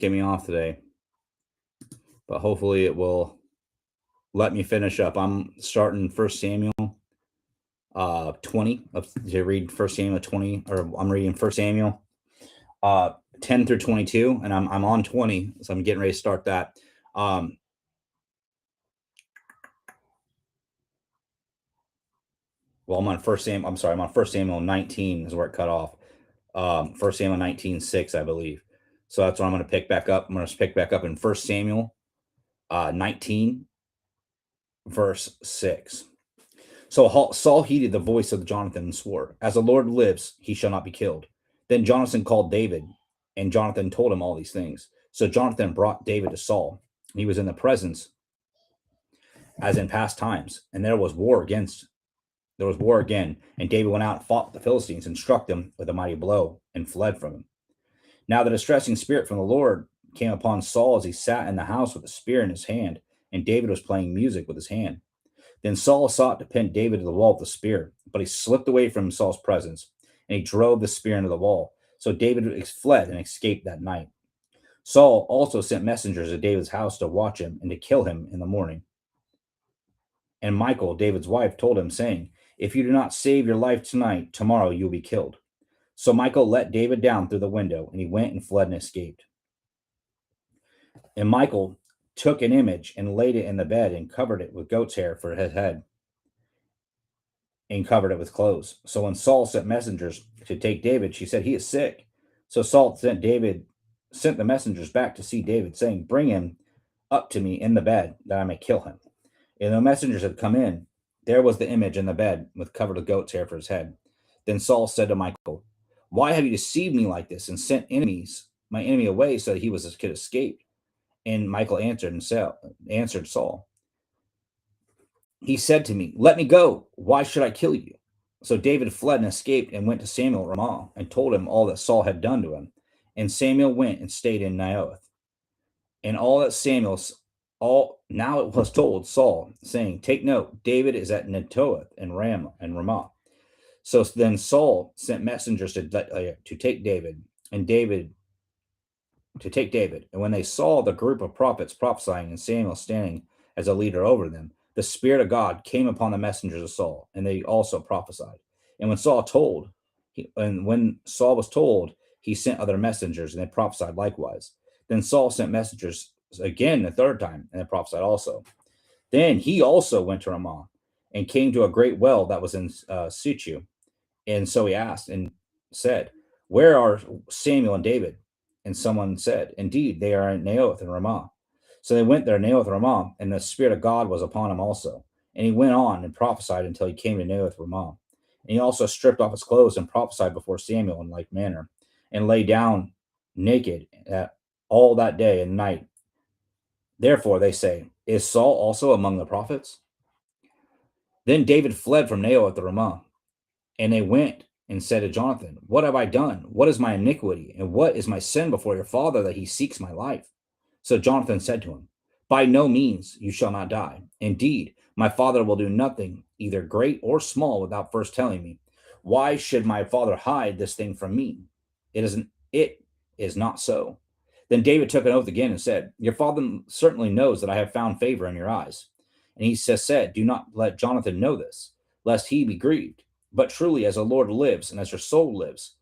get me off today, but hopefully it will let me finish up. I'm starting First Samuel 20 to read First Samuel 20, or I'm reading First Samuel uh 10 through 22, and I'm on 20, so I'm getting ready to start that. Um well, I'm on First Samuel 19 is where it cut off. First Samuel 19:6, I believe. So that's what I'm going to pick back up. I'm going to pick back up in First Samuel 19 verse 6. So Saul heeded the voice of Jonathan and swore, "As the Lord lives, he shall not be killed." Then Jonathan called David, and Jonathan told him all these things. So Jonathan brought David to Saul. He was in the presence as in past times, and there was war again, and David went out and fought the Philistines and struck them with a mighty blow and fled from him. Now the distressing spirit from the Lord came upon Saul as he sat in the house with a spear in his hand, and David was playing music with his hand. Then Saul sought to pin David to the wall with the spear, but he slipped away from Saul's presence, and he drove the spear into the wall. So David fled and escaped that night. Saul also sent messengers to David's house to watch him and to kill him in the morning. And Michal, David's wife, told him, saying, "If you do not save your life tonight, tomorrow you will be killed." So Michal let David down through the window, and he went and fled and escaped. And Michal took an image and laid it in the bed and covered it with goat's hair for his head and covered it with clothes. So when Saul sent messengers to take David, she said, "He is sick." So Saul sent the messengers back to see David, saying, "Bring him up to me in the bed, that I may kill him." And the messengers had come in. There was the image in the bed, with covered with goat's hair for his head. Then Saul said to Michal, "Why have you deceived me like this and sent my enemy away so that could escape?" And Michal answered Saul. He said to me, "Let me go. Why should I kill you?" So David fled and escaped and went to Samuel at Ramah and told him all that Saul had done to him. And Samuel went and stayed in Naioth. And all now it was told Saul, saying, "Take note, David is at Netoeth and Ramah." So then Saul sent messengers to take David, and David to take David. And when they saw the group of prophets prophesying and Samuel standing as a leader over them, the Spirit of God came upon the messengers of Saul, and they also prophesied. And when Saul was told, he sent other messengers, and they prophesied likewise. Then Saul sent messengers again the third time, and they prophesied also. Then he also went to Ramah and came to a great well that was in Sichu. And so he asked and said, "Where are Samuel and David?" And someone said, "Indeed, they are in Naioth and Ramah." So they went there, Naioth and Ramah, and the Spirit of God was upon him also. And he went on and prophesied until he came to Naioth and Ramah. And he also stripped off his clothes and prophesied before Samuel in like manner, and lay down naked all that day and night. Therefore they say, "Is Saul also among the prophets?" Then David fled from Naioth to Ramah. And they went and said to Jonathan, "What have I done? What is my iniquity? And what is my sin before your father that he seeks my life?" So Jonathan said to him, "By no means you shall not die. Indeed, my father will do nothing, either great or small, without first telling me. Why should my father hide this thing from me? It is not so." Then David took an oath again and said, "Your father certainly knows that I have found favor in your eyes." And he said, "Do not let Jonathan know this, lest he be grieved. But truly, as the Lord lives and as your soul lives,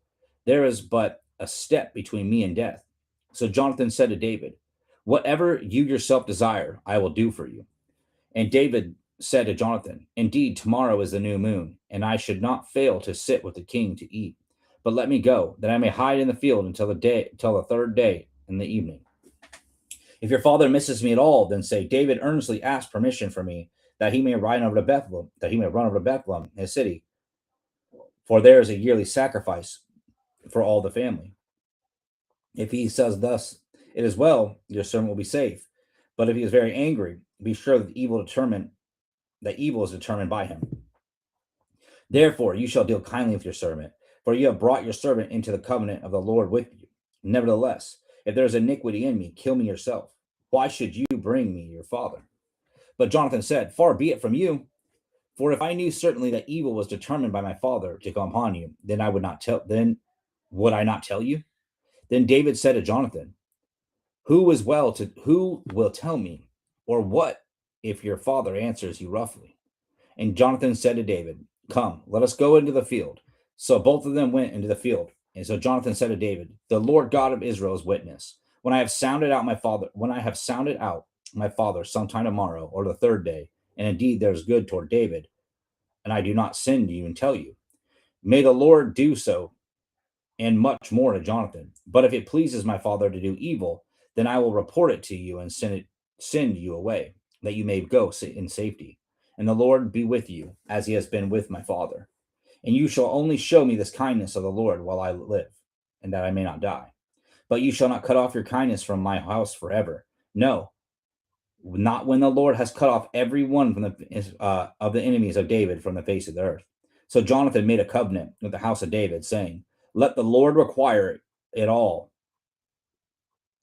there is but a step between me and death." So Jonathan said to David, "Whatever you yourself desire, I will do for you." And David said to Jonathan, "Indeed, tomorrow is the new moon, and I should not fail to sit with the king to eat. But let me go, that I may hide in the field until the third day in the evening. If your father misses me at all, then say, 'David earnestly asked permission for me that he may run over to Bethlehem, his city, for there is a yearly sacrifice for all the family.' If he says thus, 'It is well, your servant will be safe.' But if he is very angry, be sure that evil is determined by him. Therefore you shall deal kindly with your servant, for you have brought your servant into the covenant of the Lord with you. Nevertheless, if there is iniquity in me, kill me yourself. Why should you bring me your father?" But Jonathan said, "Far be it from you. For if I knew certainly that evil was determined by my father to come upon you, then would I not tell you?" Then David said to Jonathan, who will tell me, or what if your father answers you roughly? And Jonathan said to David, come, let us go into the field. So both of them went into the field. And so Jonathan said to David, the Lord God of Israel is witness. When I have sounded out my father sometime tomorrow or the third day, and indeed there is good toward David, and I do not send you and tell you, may the Lord do so, and much more to Jonathan. But if it pleases my father to do evil, then I will report it to you and send you away, that you may go in safety. And the Lord be with you, as he has been with my father. And you shall only show me this kindness of the Lord while I live, and that I may not die. But you shall not cut off your kindness from my house forever. No, not when the Lord has cut off every one from of the enemies of David from the face of the earth. So Jonathan made a covenant with the house of David, saying, let the Lord require it all.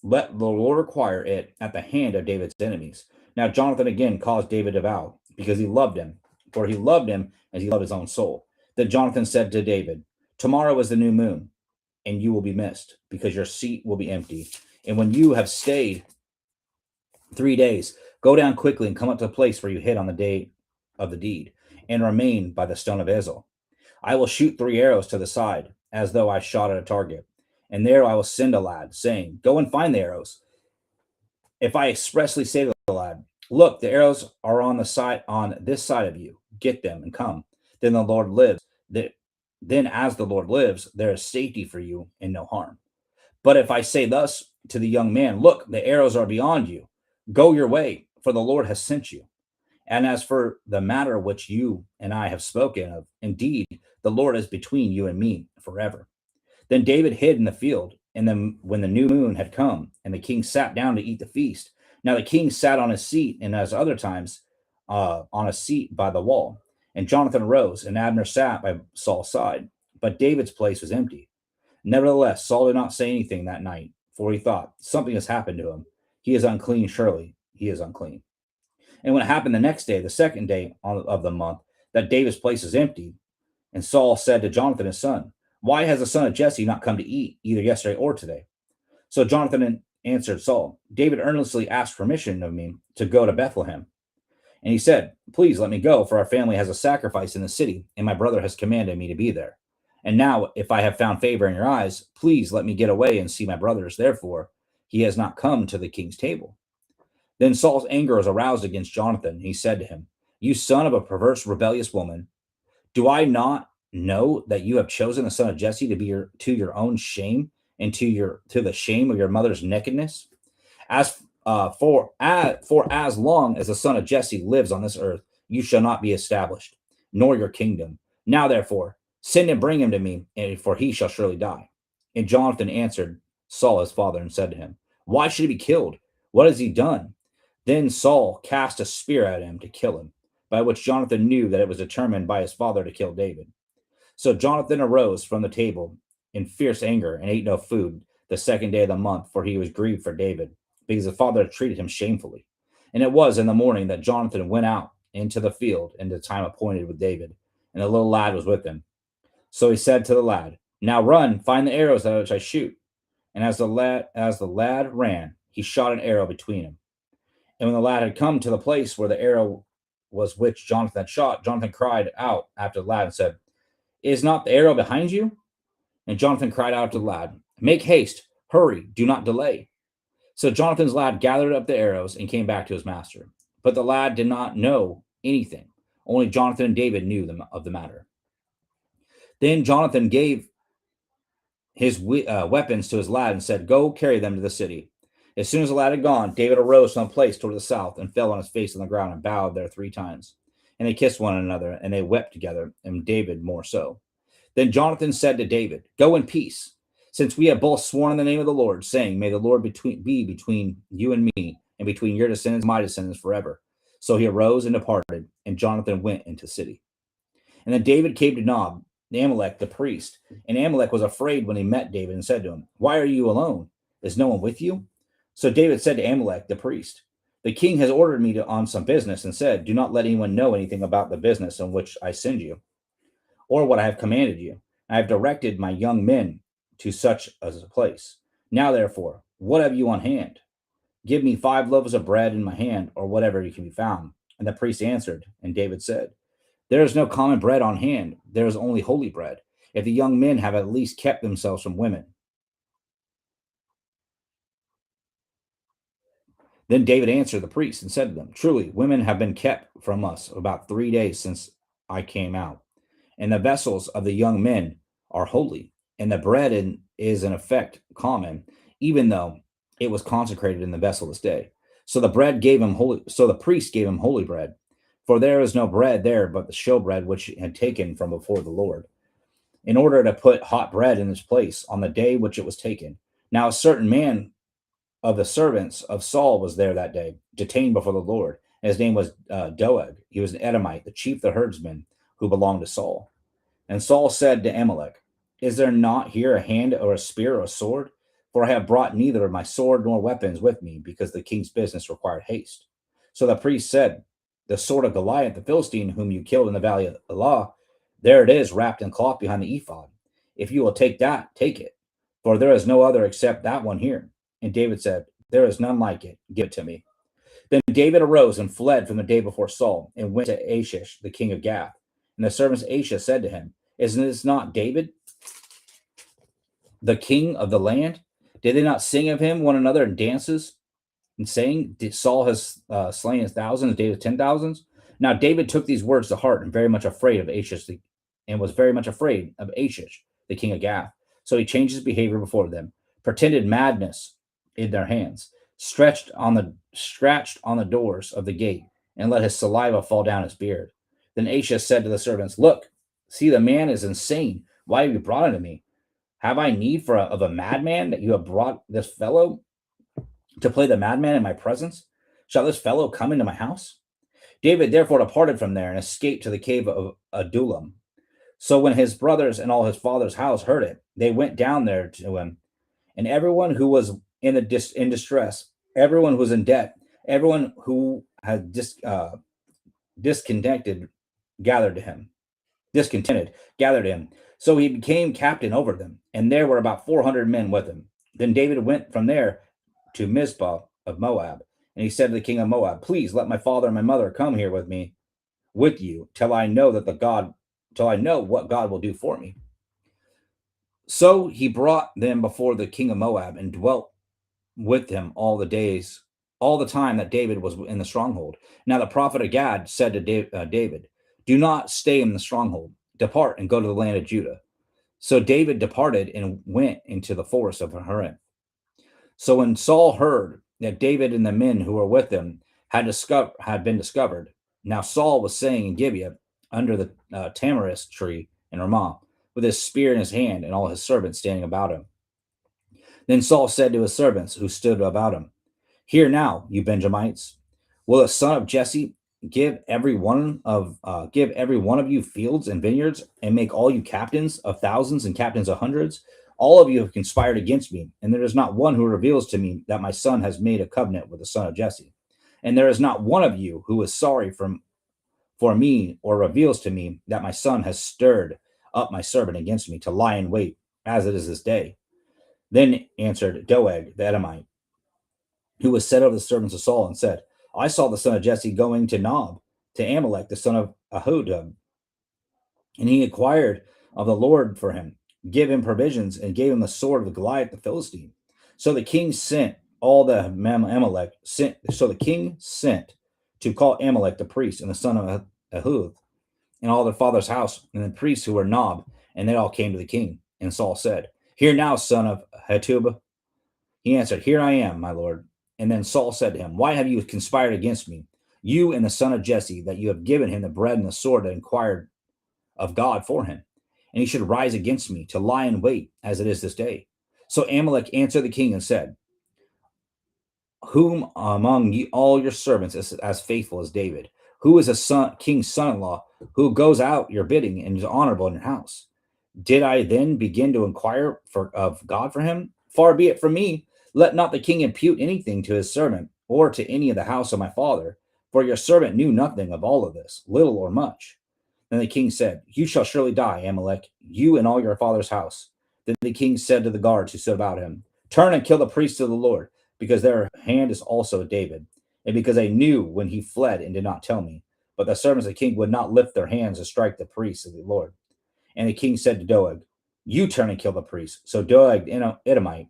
Let the Lord require it at the hand of David's enemies. Now Jonathan again caused David to vow, because he loved him, for he loved him as he loved his own soul. Then Jonathan said to David, tomorrow is the new moon, and you will be missed, because your seat will be empty. And when you have stayed 3 days, go down quickly and come up to the place where you hid on the day of the deed, and remain by the stone of Ezel. I will shoot 3 arrows to the side, as though I shot at a target. And there I will send a lad, saying, go and find the arrows. If I expressly say to the lad, look, the arrows are on this side of you, get them and come. Then the Lord lives. Then as the Lord lives, there is safety for you and no harm. But if I say thus to the young man, look, the arrows are beyond you, go your way, for the Lord has sent you. And as for the matter which you and I have spoken of, indeed, the Lord is between you and me forever. Then David hid in the field, and then when the new moon had come, and the king sat down to eat the feast. Now the king sat on his seat, and as other times on a seat by the wall. And Jonathan rose, and Abner sat by Saul's side. But David's place was empty. Nevertheless, Saul did not say anything that night, for he thought, something has happened to him. He is unclean, surely he is unclean. And when it happened the next day, the second day of the month, that David's place is empty, and Saul said to Jonathan his son, why has the son of Jesse not come to eat, either yesterday or today? So Jonathan answered Saul, David earnestly asked permission of me to go to Bethlehem. And he said, please let me go, for our family has a sacrifice in the city, and my brother has commanded me to be there. And now, if I have found favor in your eyes, please let me get away and see my brothers. Therefore, he has not come to the king's table. Then Saul's anger was aroused against Jonathan. He said to him, you son of a perverse, rebellious woman, do I not know that you have chosen the son of Jesse to be to your own shame and to the shame of your mother's nakedness? For as long as the son of Jesse lives on this earth, you shall not be established, nor your kingdom. Now, therefore, send and bring him to me, for he shall surely die. And Jonathan answered Saul his father and said to him, why should he be killed? What has he done? Then Saul cast a spear at him to kill him, by which Jonathan knew that it was determined by his father to kill David. So Jonathan arose from the table in fierce anger and ate no food the second day of the month, for he was grieved for David, because his father had treated him shamefully. And it was in the morning that Jonathan went out into the field in the time appointed with David, and the little lad was with him. So he said to the lad, now run, find the arrows at which I shoot. And as the lad ran, he shot an arrow between him. And when the lad had come to the place where the arrow was which Jonathan had shot, Jonathan cried out after the lad and said, is not the arrow behind you? And Jonathan cried out to the lad, make haste, hurry, do not delay. So Jonathan's lad gathered up the arrows and came back to his master. But the lad did not know anything. Only Jonathan and David knew of the matter. Then Jonathan gave his weapons to his lad and said, go carry them to the city. As soon as the lad had gone, David arose from a place toward the south and fell on his face on the ground and bowed there 3 times. And they kissed one another, and they wept together, and David more so. Then Jonathan said to David, go in peace, since we have both sworn in the name of the Lord, saying, may the Lord be between you and me, and between your descendants and my descendants forever. So he arose and departed, and Jonathan went into the city. And then David came to Nob, Amalek the priest. And Amalek was afraid when he met David and said to him, why are you alone? Is no one with you? So David said to Amalek the priest, the king has ordered me on some business and said, do not let anyone know anything about the business on which I send you, or what I have commanded you. I have directed my young men to such a place. Now, therefore, what have you on hand? Give me 5 loaves of bread in my hand, or whatever you can be found. And the priest answered, and David said, There is no common bread on hand. There is only holy bread. If the young men have at least kept themselves from women. Then David answered the priests and said to them, Truly, women have been kept from us about 3 days since I came out. And the vessels of the young men are holy, and the bread is in effect common, even though it was consecrated in the vessel this day. So the priest gave him holy bread, for there is no bread there but the showbread which he had taken from before the Lord, in order to put hot bread in its place on the day which it was taken. Now a certain man of the servants of Saul was there that day, detained before the Lord. And his name was Doeg. He was an Edomite, the chief of the herdsmen who belonged to Saul. And Saul said to Amalek, Is there not here a hand or a spear or a sword? For I have brought neither my sword nor weapons with me, because the king's business required haste. So the priest said, The sword of Goliath, the Philistine, whom you killed in the valley of Elah, there it is, wrapped in cloth behind the ephod. If you will take that, take it, for there is no other except that one here. And David said, There is none like it. Give it to me. Then David arose and fled from the day before Saul, and went to Achish, the king of Gath. And the servants of Achish said to him, Isn't this not David, the king of the land? Did they not sing of him one another in dances, and saying, Saul has slain his thousands, David 10,000s? Now David took these words to heart, and very much afraid of Achish, and was very much afraid of Achish, the king of Gath. So he changed his behavior before them, pretended madness in their hands, scratched on the doors of the gate, and let his saliva fall down his beard. Then Achish said to the servants, Look, see, the man is insane. Why have you brought him to me? Have I need of a madman that you have brought this fellow to play the madman in my presence? Shall this fellow come into my house? David therefore departed from there and escaped to the cave of Adullam. So when his brothers and all his father's house heard it, they went down there to him, and everyone who was in distress, everyone who was in debt, everyone who had discontented gathered him. So he became captain over them, and there were about 400 men with him. Then David went from there to Mizpah of Moab, and he said to the king of Moab, Please let my father and my mother come here with you, till I know what God will do for me. So he brought them before the king of Moab, and dwelt with him all the time that David was in the stronghold. Now the prophet of Gad said to David, Do not stay in the stronghold. Depart and go to the land of Judah. So David departed and went into the forest of Harim. So when Saul heard that David and the men who were with him had been discovered, now Saul was staying in Gibeah under the tamarisk tree in Ramah, with his spear in his hand and all his servants standing about him. Then Saul said to his servants who stood about him, Hear now, you Benjamites, will the son of Jesse give every one of you fields and vineyards, and make all you captains of thousands and captains of hundreds? All of you have conspired against me, and there is not one who reveals to me that my son has made a covenant with the son of Jesse. And there is not one of you who is sorry for me, or reveals to me that my son has stirred up my servant against me to lie in wait, as it is this day. Then answered Doeg the Edomite, who was set over the servants of Saul, and said, I saw the son of Jesse going to Nob, to Amalek, the son of Ahudub, and he inquired of the Lord for him, give him provisions, and gave him the sword of Goliath the Philistine. So the king sent to call Amalek the priest and the son of Ahud, and all their father's house, and the priests who were Nob, and they all came to the king. And Saul said, Hear now, son of Hetub. He answered, Here I am, my lord. And then Saul said to him, Why have you conspired against me, you and the son of Jesse, that you have given him the bread and the sword that inquired of God for him? And he should rise against me to lie in wait, as it is this day. So Amalek answered the king and said, Whom among all your servants is as faithful as David? Who is a king's son-in-law, who goes out your bidding and is honorable in your house? Did I then begin to inquire of God for him? Far be it from me. Let not the king impute anything to his servant, or to any of the house of my father, for your servant knew nothing of all of this, little or much. Then the king said, You shall surely die, Amalek, you and all your father's house. Then the king said to the guards who stood about him, Turn and kill the priests of the Lord. because their hand is also David, and because I knew when he fled and did not tell me. But the servants of the king would not lift their hands to strike the priests of the Lord. And the king said to Doeg, You turn and kill the priests. So Doeg, Edomite,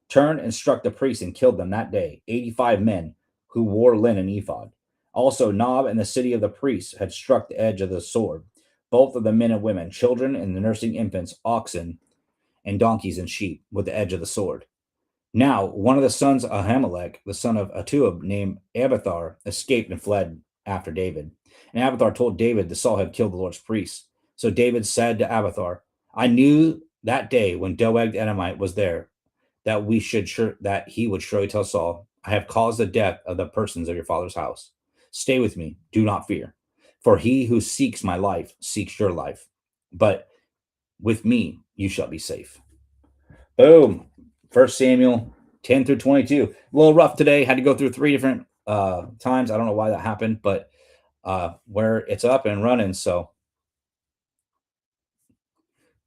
turned and struck the priests and killed them that day, 85 men who wore linen ephod. Also, Nob and the city of the priests had struck the edge of the sword, both of the men and women, children and the nursing infants, oxen and donkeys and sheep, with the edge of the sword. Now, one of the sons of Ahimelech, the son of Ahitub, named Abiathar, escaped and fled after David. And Abiathar told David that Saul had killed the Lord's priests. So David said to Abiathar, I knew that day when Doeg the Edomite was there that that he would surely tell Saul, I have caused the death of the persons of your father's house. Stay with me, do not fear. For he who seeks my life seeks your life. But with me you shall be safe. Boom. 1 Samuel 10 through 22. A little rough today. Had to go through 3 different times. I don't know why that happened, but where it's up and running. So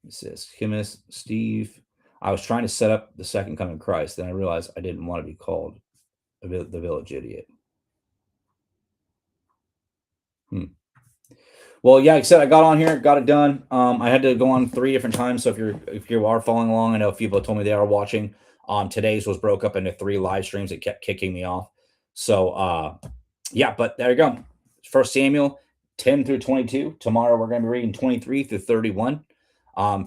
this is Chemist Steve. I was trying to set up the second coming of Christ. Then I realized I didn't want to be called the village idiot. Well, yeah, like I said, I got on here, got it done. I had to go on 3 different times. So if you are following along, I know people told me they are watching. Today's was broke up into 3 live streams. It kept kicking me off. So yeah, but there you go. 1 Samuel 10 through 22. Tomorrow we're going to be reading 23 through 31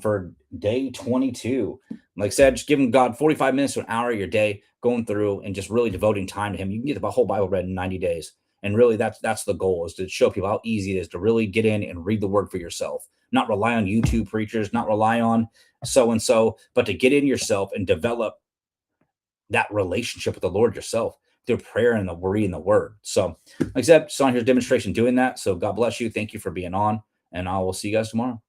for day 22. Like I said, just giving God 45 minutes to an hour of your day, going through and just really devoting time to him. You can get the whole Bible read in 90 days. And really, that's the goal, is to show people how easy it is to really get in and read the word for yourself. Not rely on YouTube preachers, not rely on so-and-so, but to get in yourself and develop that relationship with the Lord yourself through prayer and the reading the word. So, like I said, just on here's a demonstration doing that. So God bless you. Thank you for being on, and I will see you guys tomorrow.